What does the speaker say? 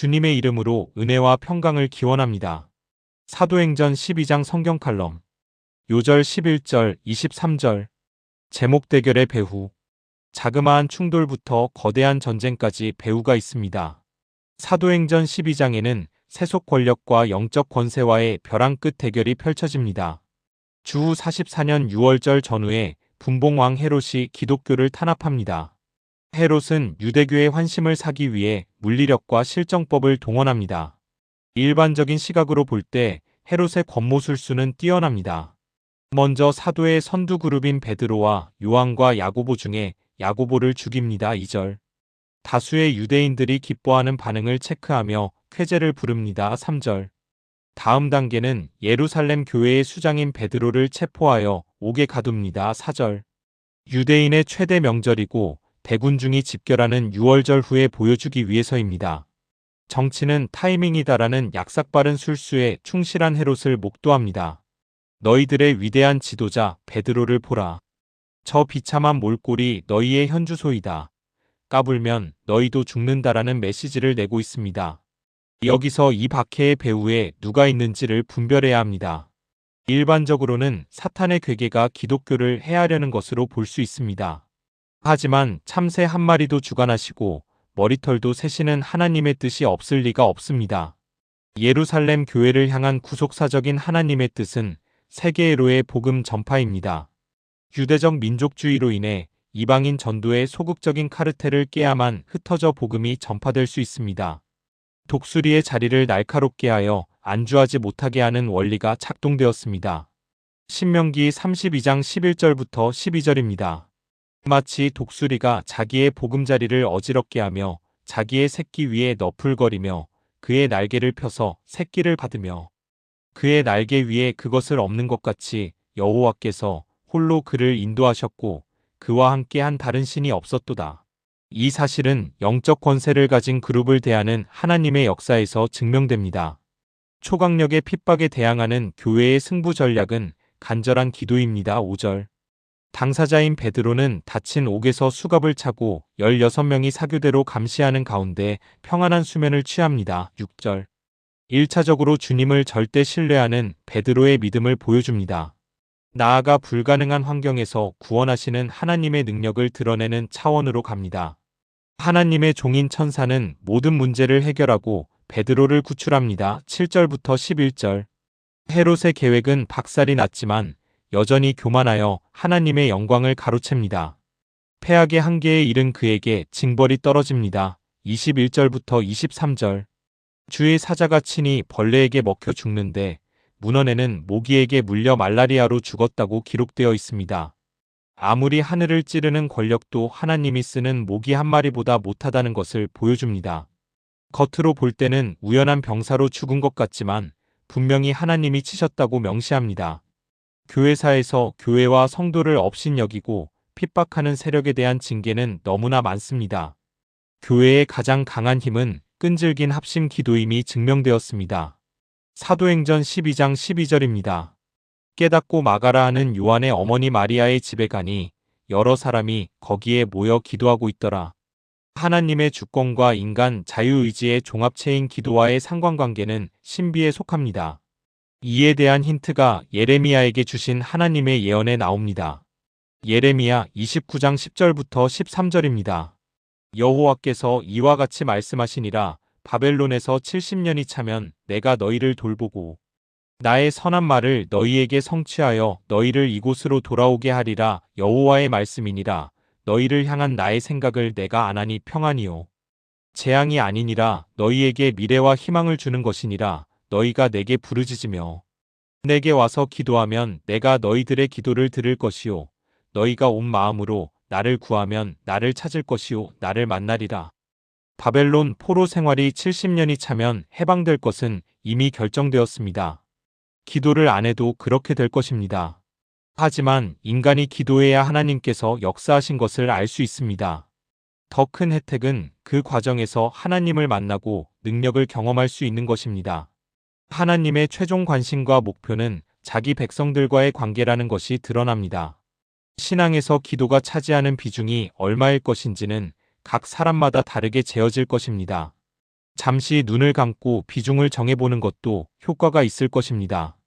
주님의 이름으로 은혜와 평강을 기원합니다. 사도행전 12장 성경 칼럼. 요절 11절, 23절. 제목 대결의 배후. 자그마한 충돌부터 거대한 전쟁까지 배후가 있습니다. 사도행전 12장에는 세속 권력과 영적 권세와의 벼랑 끝 대결이 펼쳐집니다. 주후 44년 6월절 전후에 분봉왕 헤롯이 기독교를 탄압합니다. 헤롯은 유대교의 환심을 사기 위해 물리력과 실정법을 동원합니다. 일반적인 시각으로 볼 때 헤롯의 권모술수는 뛰어납니다. 먼저 사도의 선두 그룹인 베드로와 요한과 야고보 중에 야고보를 죽입니다. 2절. 다수의 유대인들이 기뻐하는 반응을 체크하며 쾌제를 부릅니다. 3절. 다음 단계는 예루살렘 교회의 수장인 베드로를 체포하여 옥에 가둡니다. 4절. 유대인의 최대 명절이고 대군중이 집결하는 6월절 후에 보여주기 위해서입니다. 정치는 타이밍이다라는 약삭빠른 술수에 충실한 헤롯을 목도합니다. 너희들의 위대한 지도자 베드로를 보라. 저 비참한 몰골이 너희의 현주소이다. 까불면 너희도 죽는다라는 메시지를 내고 있습니다. 여기서 이 박해의 배후에 누가 있는지를 분별해야 합니다. 일반적으로는 사탄의 괴계가 기독교를 해하려는 것으로 볼 수 있습니다. 하지만 참새 한 마리도 주관하시고 머리털도 세시는 하나님의 뜻이 없을 리가 없습니다. 예루살렘 교회를 향한 구속사적인 하나님의 뜻은 세계로의 복음 전파입니다. 유대적 민족주의로 인해 이방인 전도의 소극적인 카르텔을 깨야만 흩어져 복음이 전파될 수 있습니다. 독수리의 자리를 날카롭게 하여 안주하지 못하게 하는 원리가 작동되었습니다. 신명기 32장 11절부터 12절입니다. 마치 독수리가 자기의 보금자리를 어지럽게 하며 자기의 새끼 위에 너풀거리며 그의 날개를 펴서 새끼를 받으며 그의 날개 위에 그것을 엎는 것 같이 여호와께서 홀로 그를 인도하셨고 그와 함께 한 다른 신이 없었도다. 이 사실은 영적 권세를 가진 그룹을 대하는 하나님의 역사에서 증명됩니다. 초강력의 핍박에 대항하는 교회의 승부 전략은 간절한 기도입니다. 5절. 당사자인 베드로는 닫힌 옥에서 수갑을 차고 16명이 사교대로 감시하는 가운데 평안한 수면을 취합니다. 6절. 1차적으로 주님을 절대 신뢰하는 베드로의 믿음을 보여줍니다. 나아가 불가능한 환경에서 구원하시는 하나님의 능력을 드러내는 차원으로 갑니다. 하나님의 종인 천사는 모든 문제를 해결하고 베드로를 구출합니다. 7절부터 11절. 헤롯의 계획은 박살이 났지만 여전히 교만하여 하나님의 영광을 가로챕니다. 패악의 한계에 이른 그에게 징벌이 떨어집니다. 21절부터 23절. 주의 사자가 친히 벌레에게 먹혀 죽는데 문헌에는 모기에게 물려 말라리아로 죽었다고 기록되어 있습니다. 아무리 하늘을 찌르는 권력도 하나님이 쓰는 모기 한 마리보다 못하다는 것을 보여줍니다. 겉으로 볼 때는 우연한 병사로 죽은 것 같지만 분명히 하나님이 치셨다고 명시합니다. 교회사에서 교회와 성도를 업신여기고 핍박하는 세력에 대한 징계는 너무나 많습니다. 교회의 가장 강한 힘은 끈질긴 합심 기도임이 증명되었습니다. 사도행전 12장 12절입니다. 깨닫고 마가라 하는 요한의 어머니 마리아의 집에 가니 여러 사람이 거기에 모여 기도하고 있더라. 하나님의 주권과 인간 자유의지의 종합체인 기도와의 상관관계는 신비에 속합니다. 이에 대한 힌트가 예레미야에게 주신 하나님의 예언에 나옵니다. 예레미야 29장 10절부터 13절입니다. 여호와께서 이와 같이 말씀하시니라. 바벨론에서 70년이 차면 내가 너희를 돌보고 나의 선한 말을 너희에게 성취하여 너희를 이곳으로 돌아오게 하리라. 여호와의 말씀이니라. 너희를 향한 나의 생각을 내가 안하니 평안이요 재앙이 아니니라. 너희에게 미래와 희망을 주는 것이니라. 너희가 내게 부르짖으며 내게 와서 기도하면 내가 너희들의 기도를 들을 것이요 너희가 온 마음으로 나를 구하면 나를 찾을 것이요 나를 만나리라. 바벨론 포로 생활이 70년이 차면 해방될 것은 이미 결정되었습니다. 기도를 안 해도 그렇게 될 것입니다. 하지만 인간이 기도해야 하나님께서 역사하신 것을 알 수 있습니다. 더 큰 혜택은 그 과정에서 하나님을 만나고 능력을 경험할 수 있는 것입니다. 하나님의 최종 관심과 목표는 자기 백성들과의 관계라는 것이 드러납니다. 신앙에서 기도가 차지하는 비중이 얼마일 것인지는 각 사람마다 다르게 재어질 것입니다. 잠시 눈을 감고 비중을 정해보는 것도 효과가 있을 것입니다.